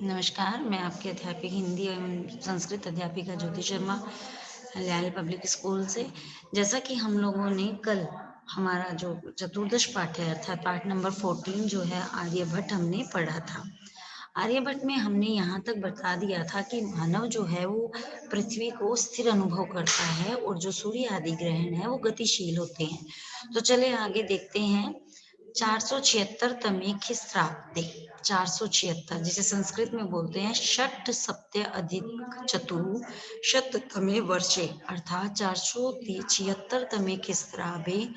नमस्कार, मैं आपकी अध्यापिका हिंदी एवं संस्कृत अध्यापिका ज्योति शर्मा, लयाल पब्लिक स्कूल से। जैसा कि हम लोगों ने कल हमारा जो चतुर्दश पाठ है अर्थात पाठ नंबर 14 जो है आर्यभट्ट हमने पढ़ा था। आर्यभट्ट में हमने यहाँ तक बता दिया था कि मानव जो है वो पृथ्वी को स्थिर अनुभव करता है और जो सूर्य आदि ग्रहण है वो गतिशील होते हैं। तो चले आगे देखते हैं 476 खिस्राब्दे 476 जिसे संस्कृत में बोलते हैं षट सप्त अधिक चतुःशततमे वर्षे अर्थात 476 खिस्राबे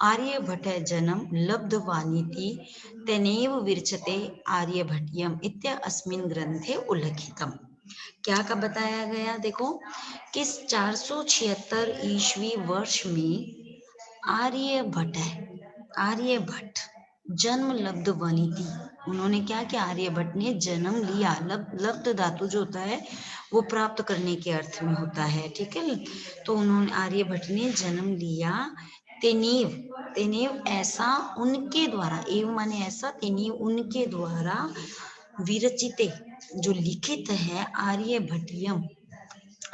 आर्यभट जन्म लब्धवानीति तेनैव विरचते आर्यभट्यम इत्य अस्मिन् ग्रंथे उल्लिखितम्। क्या का बताया गया देखो, किस 476 ईस्वी वर्ष में आर्यभट्ट है, आर्यभट्ट जन्म लब्ध बनी थी। उन्होंने क्या किया, आर्यभट्ट ने जन्म लिया। लब्ध धातु जो होता है वो प्राप्त करने के अर्थ में होता है, ठीक है। तो उन्होंने आर्यभट्ट ने जन्म लिया। तेनीव तेनीव ऐसा उनके द्वारा, एव माने ऐसा, तेनीव उनके द्वारा विरचिते जो लिखित है आर्यभट्टियम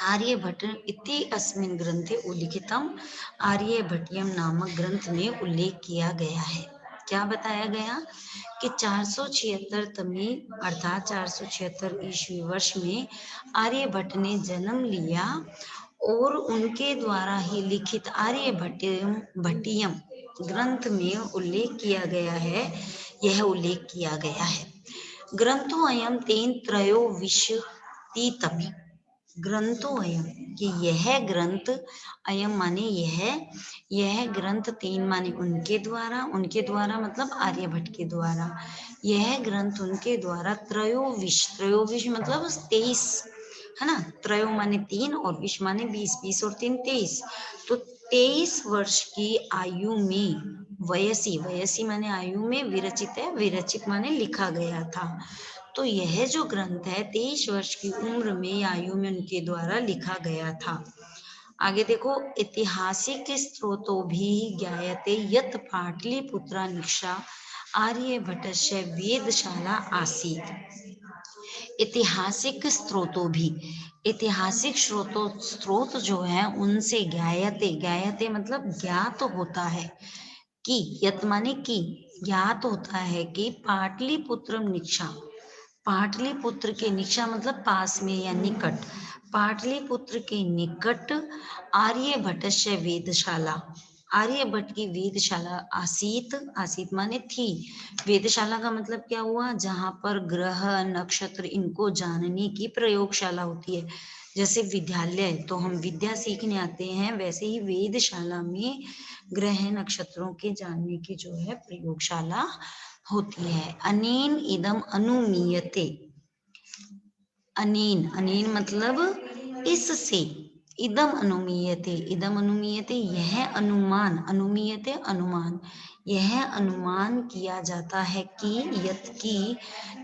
आर्यभट्ट इति अस्मिन् ग्रंथे उल्लिखितम, आर्यभट्टियम नामक ग्रंथ में उल्लेख किया गया है। क्या बताया गया कि 476 अर्थात 476 ईस्वी वर्ष में आर्यभट्ट ने जन्म लिया और उनके द्वारा ही लिखित आर्यभट्टियम भट्टियम ग्रंथ में उल्लेख किया गया है। यह उल्लेख किया गया है ग्रंथो अयम तेन त्रयोविंशतितमे ग्रंथो अयम कि यह ग्रंथ, अयम माने यह ग्रंथ, तीन माने उनके द्वारा मतलब आर्यभट्ट के द्वारा, यह ग्रंथ उनके द्वारा त्रयोविश मतलब 23 है ना। त्रयो माने 3 और विश माने 20, 20 और 3 23। तो 23 वर्ष की आयु में वयसी माने आयु में विरचित है, विरचित माने लिखा गया था। तो यह जो ग्रंथ है 23 वर्ष की उम्र में आयु में उनके द्वारा लिखा गया था। आगे देखो, ऐतिहासिक स्रोतों भी ज्ञायते यत् पाटलिपुत्रा निक्षा आर्यभट्टस्य वेदशाला आसीत्। ऐतिहासिक स्रोत जो है उनसे ज्ञायते मतलब ज्ञात होता है कि, यत माने कि, ज्ञात होता है कि पाटलिपुत्र निक्षा, पाटलिपुत्र के निक्षा मतलब पास में या निकट, पाटलिपुत्र के निकट आर्यभट्टस्य वेदशाला, आर्यभट्ट की वेदशाला आसीत माने थी। वेदशाला का मतलब क्या हुआ, जहां पर ग्रह नक्षत्र इनको जानने की प्रयोगशाला होती है। जैसे विद्यालय तो हम विद्या सीखने आते हैं, वैसे ही वेदशाला में ग्रह नक्षत्रों के जानने की जो है प्रयोगशाला होती है। अनेन इदम अनुमीयते, अनेन मतलब इससे, इदम अनुमीयते यह अनुमान, अनुमीयते अनुमान, यह अनुमान किया जाता है कि यत की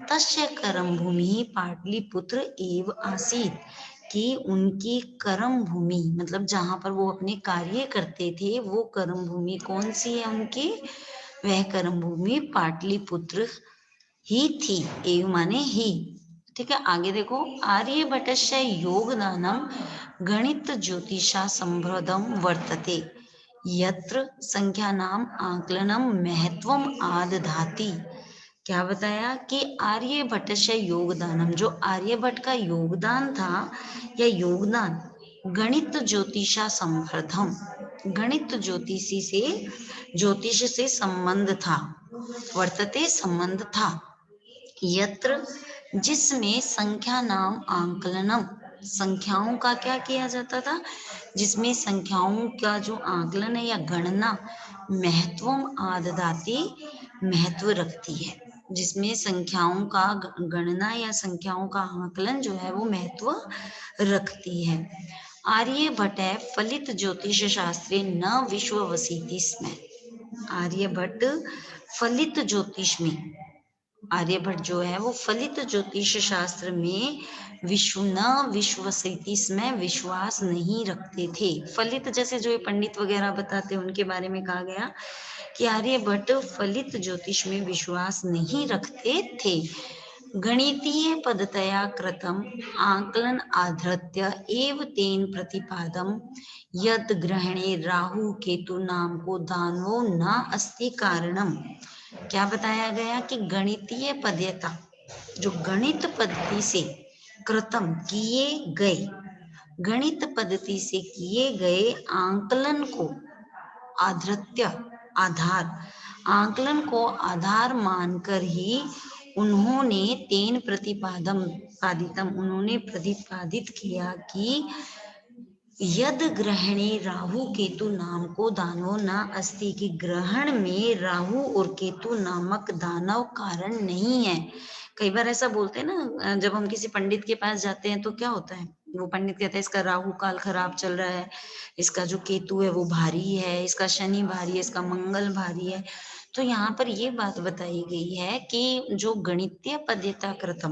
तस्य कर्म भूमि पाटलिपुत्र एव आसीत, कि उनकी कर्म भूमि मतलब जहां पर वो अपने कार्य करते थे वो कर्म भूमि कौन सी है उनकी, वह कर्म भूमि पाटलिपुत्र ही थी। एव माने ही, ठीक है। आगे देखो, आर्यभट्टस्य योगदानम गणित ज्योतिषा संभ्रदम वर्तते यत्र संख्यानाम आकलनम महत्वम आदधाति। क्या बताया कि आर्यभट्टस्य योगदानम, जो आर्यभट्ट का योगदान था या योगदान, गणित ज्योतिषा संवर्धम, गणित ज्योतिष से संबंध था, वर्तते संबंध था, यत्र जिसमें संख्या नाम आंकलनम, संख्याओं का क्या किया जाता था, जिसमें संख्याओं का जो आंकलन है या गणना, महत्वम आददाती महत्व रखती है, जिसमें संख्याओं का गणना या संख्याओं का आंकलन जो है वो महत्व रखती है। आर्यभट्ट फलित ज्योतिष शास्त्रे न विश्ववसीति स्म, आर्यभट्ट फलित ज्योतिष में, आर्यभट्ट जो है वो फलित ज्योतिष शास्त्र में विश्वसिति में विश्वास नहीं रखते थे। फलित जैसे जो ये पंडित वगैरह बताते हैं उनके बारे में कहा गया कि आर्यभट्ट फलित ज्योतिष में विश्वास नहीं रखते थे। गणितीय पद्धतया कृतम् आकलन आधृत्य एव तेन प्रतिपादम यद ग्रहणे राहु केतु नाम को दानो न अस्ति कारणम। क्या बताया गया कि गणितीय पद्धति, जो गणित पद्धति से कृतम किए गए, गणित पद्धति से किए गए आंकलन को आधृत्य आधार, आंकलन को आधार मानकर ही उन्होंने तेन प्रतिपादम पादितम, उन्होंने प्रतिपादित किया कि यद ग्रहणे राहु केतु नाम को दानव न अस्ति, कि ग्रहण में राहु और केतु नामक दानव कारण नहीं है। कई बार ऐसा बोलते हैं ना, जब हम किसी पंडित के पास जाते हैं तो क्या होता है, वो पंडित कहता है इसका राहु काल खराब चल रहा है, इसका जो केतु है वो भारी है, इसका शनि भारी है, इसका मंगल भारी है। तो यहाँ पर ये बात बताई गई है कि जो गणितीय पद्धता कृतम,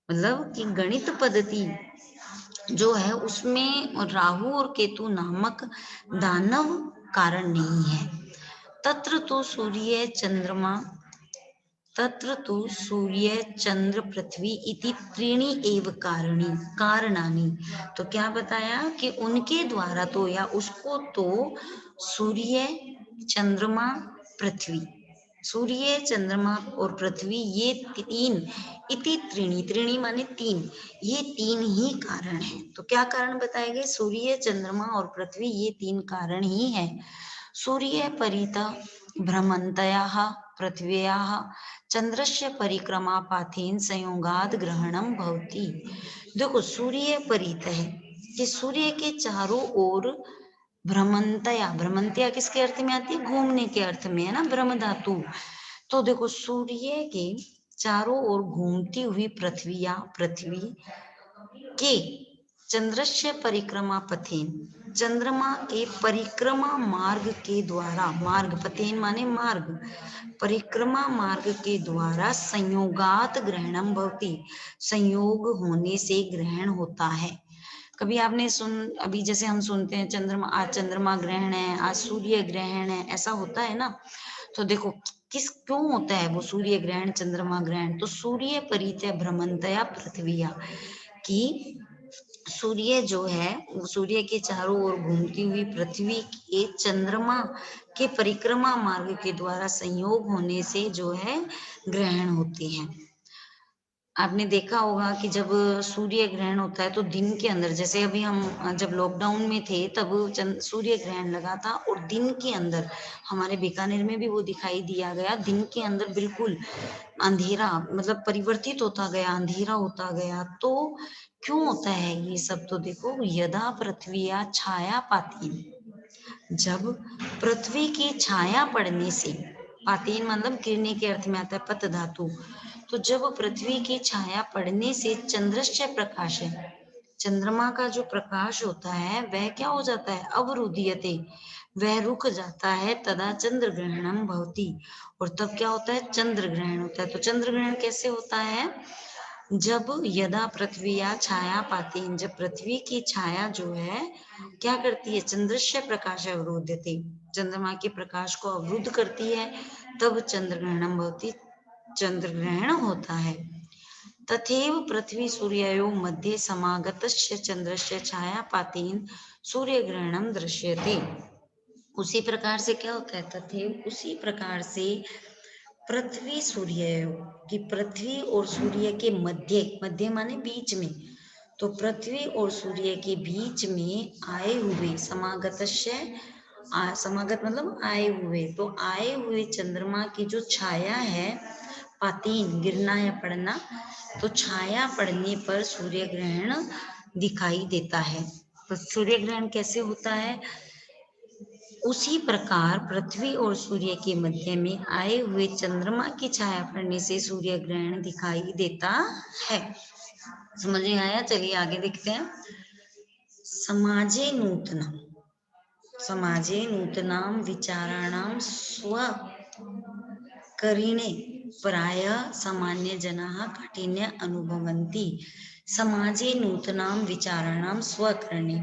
मतलब कि गणित पद्धति जो है उसमें राहु और केतु नामक दानव कारण नहीं है। तत्र तो सूर्य चंद्रमा, तत्र तो सूर्य चंद्र पृथ्वी इति त्रीणि एव कारणानि। तो क्या बताया कि उनके द्वारा तो, या उसको तो सूर्य चंद्रमा पृथ्वी, सूर्य चंद्रमा और पृथ्वी ये तीन, इति त्रीणि, त्रीणि माने तीन, ये तीन ही कारण है। तो क्या कारण बताए गए, सूर्य चंद्रमा और पृथ्वी ये तीन कारण ही है। सूर्य परितः भ्रमन्तयाः पृथ्व्याः चंद्रस्य परिक्रमा पाथेन संयोगाद ग्रहणम भवति। देखो सूर्य परितः है कि सूर्य के चारों ओर भ्रमंतया, भ्रमंतया किसके अर्थ में आती है, घूमने के अर्थ में है ना, ब्रह्म धातु। तो देखो सूर्य के चारों ओर घूमती हुई पृथ्वी या पृथ्वी के चंद्रस्य परिक्रमा पथेन, चंद्रमा के परिक्रमा मार्ग के द्वारा, मार्ग पथेन माने मार्ग, परिक्रमा मार्ग के द्वारा संयोगात ग्रहणम भवति, संयोग होने से ग्रहण होता है। कभी आपने अभी जैसे हम सुनते हैं चंद्रमा, आज चंद्रमा ग्रहण है, आज सूर्य ग्रहण है, ऐसा होता है ना। तो देखो क्यों होता है वो सूर्य ग्रहण चंद्रमा ग्रहण, तो सूर्य परितः भ्रमंतया पृथ्वीया, कि सूर्य जो है वो सूर्य के चारों ओर घूमती हुई पृथ्वी के चंद्रमा के परिक्रमा मार्ग के द्वारा संयोग होने से जो है ग्रहण होते हैं। आपने देखा होगा कि जब सूर्य ग्रहण होता है तो दिन के अंदर, जैसे अभी हम जब लॉकडाउन में थे तब सूर्य ग्रहण लगा था, और दिन के अंदर हमारे बीकानेर में भी वो दिखाई दिया गया, दिन के अंदर बिल्कुल अंधेरा, मतलब परिवर्तित होता गया, अंधेरा होता गया। तो क्यों होता है ये सब, तो देखो यदा पृथ्वी छाया पाती, जब पृथ्वी की छाया पड़ने से, पातीन मतलब गिरने के अर्थ में आता है पत धातु, तो जब पृथ्वी की छाया पड़ने से चंद्रश्च प्रकाश है, चंद्रमा का जो प्रकाश होता है वह क्या हो जाता है, अवरुद्धीयते, वह रुक जाता है, तदा चंद्र ग्रहणम भवति, और तब क्या होता है, चंद्र ग्रहण होता है। तो चंद्र ग्रहण कैसे होता है, जब यदा पृथ्वी या छाया पाती, जब पृथ्वी की छाया जो है क्या करती है, चंद्रस्य प्रकाश अवरुद्धते, चंद्रमा के प्रकाश को अवरुद्ध करती है, तब चंद्र ग्रहणम भवति, चंद्र ग्रहण होता है। तथैव पृथ्वी सूर्ययोः मध्ये समागतस्य चंद्रस्य छायापातेन सूर्य ग्रहणम दृश्यते। उसी प्रकार से क्या होता है, तथैव उसी प्रकार से पृथ्वी सूर्य, कि पृथ्वी और सूर्य के मध्य, मध्य माने बीच में, तो पृथ्वी और सूर्य के बीच में आए हुए समागतस्य, समागत मतलब आए हुए, तो आए हुए चंद्रमा की जो छाया है, पातीन गिरना या पड़ना, तो छाया पड़ने पर सूर्य ग्रहण दिखाई देता है। तो सूर्य ग्रहण कैसे होता है, उसी प्रकार पृथ्वी और सूर्य के मध्य में आए हुए चंद्रमा की छाया पड़ने से सूर्य ग्रहण दिखाई देता है। समझ में आया, चलिए आगे देखते हैं। समाजे नूतनम, समाजे नूतनाम विचाराणाम स्वकरिणे प्राय सामान्य जनाः काठिन्य अनुभवन्ति। समाजे नूतनाम विचाराणाम स्वकरणे,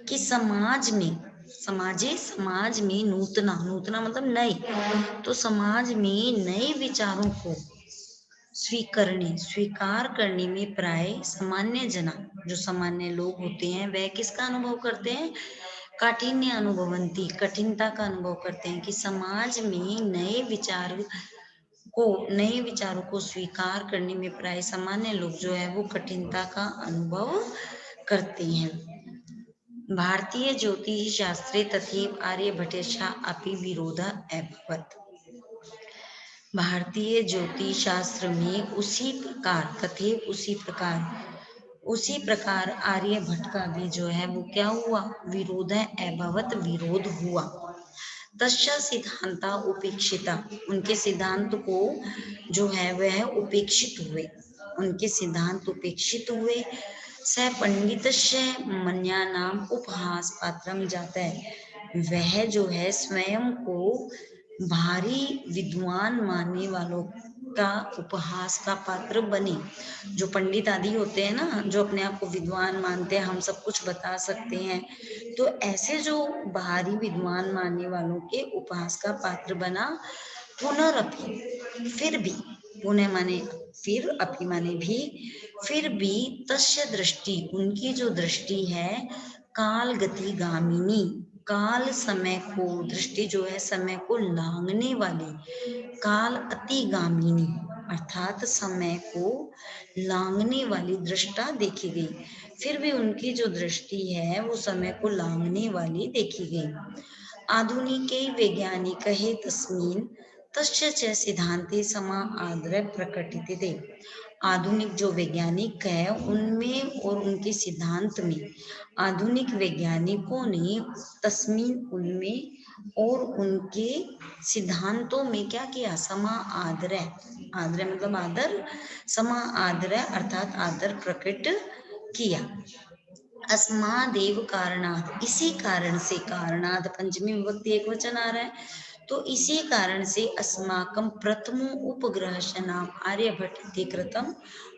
कि समाज में, समाजे समाज में नूतना, नूतना मतलब नए, तो समाज में नए विचारों को स्वीकरणे, स्वीकार करने में प्राय सामान्य जना, जो सामान्य लोग होते हैं वह किसका अनुभव करते हैं? काठिन्य अनुभवंती, कठिनता का अनुभव करते हैं कि समाज में नए विचारों को स्वीकार करने में प्राय सामान्य लोग जो है वो कठिनता का अनुभव करते हैं। भारतीय ज्योतिष शास्त्रे तथैव आर्यभट्टेच्छा अपि विरोध अभवत्। भारतीय ज्योतिष शास्त्र में उसी प्रकार आर्यभट्ट का भी जो है वो क्या हुआ? विरोध अभवत, विरोध हुआ। तस्या सिद्धांता उपेक्षिता, उनके सिद्धांत को जो है वह उपेक्षित हुए, उनके सिद्धांत उपेक्षित हुए। स पंडितस्य मन्यानाम उपहास पात्रम जाता है, वह जो है स्वयं को भारी विद्वान मानने वालों का उपहास का पात्र बने। जो पंडित आदि होते हैं ना, जो अपने आप को विद्वान मानते हैं, हम सब कुछ बता सकते हैं, तो ऐसे जो बाहरी विद्वान मानने वालों के उपहास का पात्र बना। पुनरअपि, फिर भी, पुनः माने फिर, अपि माने भी, फिर भी तस्य दृष्टि, उनकी जो दृष्टि है, काल गति गामिनी, काल समय को, दृष्टि जो है समय को लांघने वाली, काल अतिगामिनी अर्थात समय को लांघने वाली दृष्टा देखी गई। फिर भी उनकी जो दृष्टि है वो समय को लांघने वाली देखी गई। आधुनिके वैज्ञानिकैः तस्मिन् तस्य च सिद्धान्ते समा आदर प्रकटिते। आधुनिक जो वैज्ञानिक है उनमें और उनके सिद्धांत में, आधुनिक वैज्ञानिकों ने तस्मीन, उनमें और उनके सिद्धांतों में क्या किया? समा आदर, आदर मतलब आदर, समा आदर अर्थात आदर प्रकट किया। अस्मादेव कारणात्, इसी कारण से, कारणात् पंचमी विभक्ति एक वचन आ रहा है, तो इसी कारण से अस्माकं प्रथमो उपग्रह नाम आर्यभट्ट इति कृतम,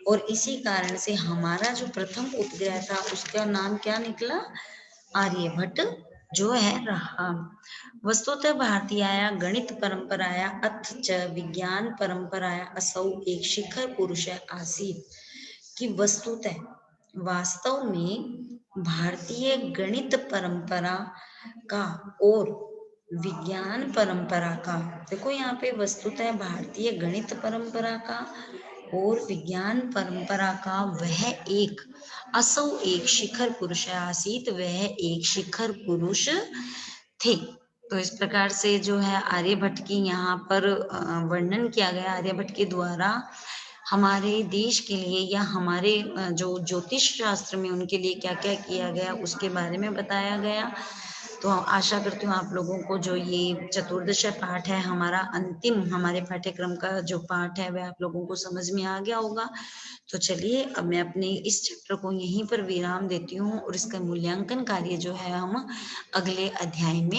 और इसी कारण से हमारा जो प्रथम उपग्रह था उसका नाम क्या निकला? आर्यभट्ट जो है रहा। वस्तुतः भारतीयाया गणित परंपराया अथ च विज्ञान परंपराया असौ एक शिखर पुरुष आसीत, कि वस्तुतः, वास्तव में भारतीय गणित परंपरा का और विज्ञान परंपरा का, देखो यहाँ पे वस्तुतः भारतीय गणित परंपरा का और विज्ञान परंपरा का वह एक, असौ एक शिखर पुरुष आसीत, वह एक शिखर पुरुष थे। तो इस प्रकार से जो है आर्यभट्ट की यहाँ पर वर्णन किया गया, आर्यभट्ट के द्वारा हमारे देश के लिए या हमारे जो ज्योतिष शास्त्र में उनके लिए क्या क्या किया गया उसके बारे में बताया गया। तो आशा करती हूँ आप लोगों को जो ये चतुर्दश पाठ है, हमारा अंतिम, हमारे पाठ्यक्रम का जो पाठ है वह आप लोगों को समझ में आ गया होगा। तो चलिए अब मैं अपने इस चैप्टर को यहीं पर विराम देती हूँ और इसका मूल्यांकन कार्य जो है हम अगले अध्याय में